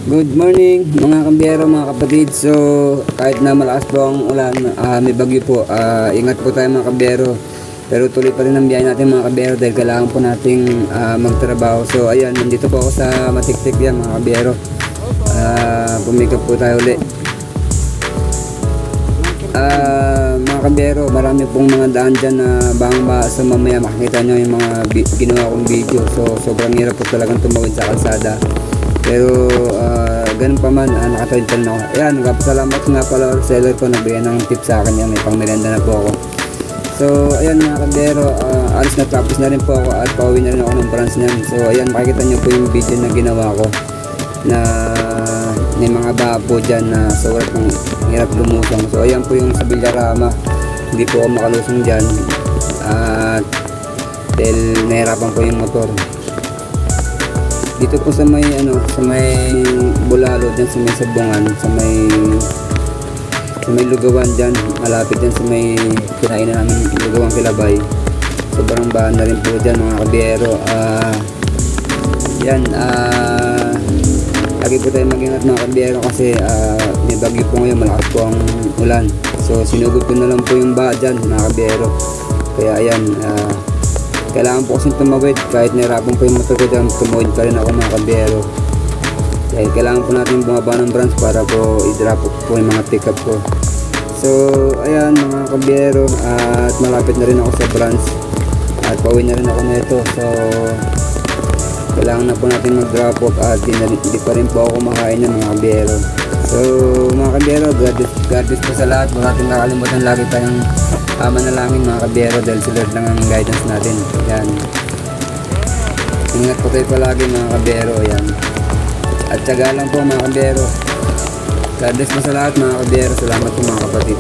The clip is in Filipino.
Good morning mga kabiyero, mga kapatid. So kahit na malakas po ang ulan, may bagyo po, ingat po tayo mga kabiyero. Pero tuloy pa rin ang biyahe natin mga kabiyero dahil kailangan po nating magtrabaho. So ayan, nandito po ako sa Matiktik yan mga kabiyero. Pumikap po tayo ulit. Mga kabiyero, marami pong mga daan dyan na bang sa mamaya makikita nyo yung mga ginawa kong video. So sobrang hirap po talagang tumawid sa kalsada. Pero ganun pa man, nakatawid pa rin ako. Ayan, nagpapasalamat nga pala seller ko, nagbigay ng tip sa akin yan, may pang merenda na po ako. So ayan mga kabiyero, alis na, tapos na rin po ako at pauwi na rin ako ng branch niyan. So ayan, makikita nyo po yung video na ginawa ko na may mga baha po dyan na sobrang hirap lumusong. So ayan po yung sa Villarama, hindi po ako makalusong dyan at dahil nahirapan po yung motor. Dito po sa may Bulalo dyan sa may Sabungan, sa may Lugawan dyan, malapit dyan sa may kinainan namin Lugawang Kilabay. Sobrang bahan na rin po dyan mga kabiyero. Yan, lagi po tayo mag-ingat mga kabiyero kasi may bagyo po ngayon, malakas po ang ulan. So sinugod ko na lang po yung baha dyan mga kabiyero. Kaya ayan, kailangan po kasing tumawid kahit nahirapan po yung motor ko dyan, tumawid pa rin ako mga kabiyero. Dahil kailangan po natin bumaba ng branch para po i-drop po yung mga pick up ko. So ayan mga kabiyero, at malapit na rin ako sa branch at pauwi na rin ako nito. So kailangan na po natin mag-drop off at hindi pa rin po ako kumakain ng mga kabiyero. So mga kabiyero, God bless po sa lahat. Huwag natin nakalimutan, lagi tayong manalangin mga kabiyero dahil si Lord lang ang guidance natin. Yan, ingat po tayo palagi mga kabiyero. Yan, at tiyaga lang po mga kabiyero. God bless po sa lahat mga kabiyero. Salamat po mga kapatid.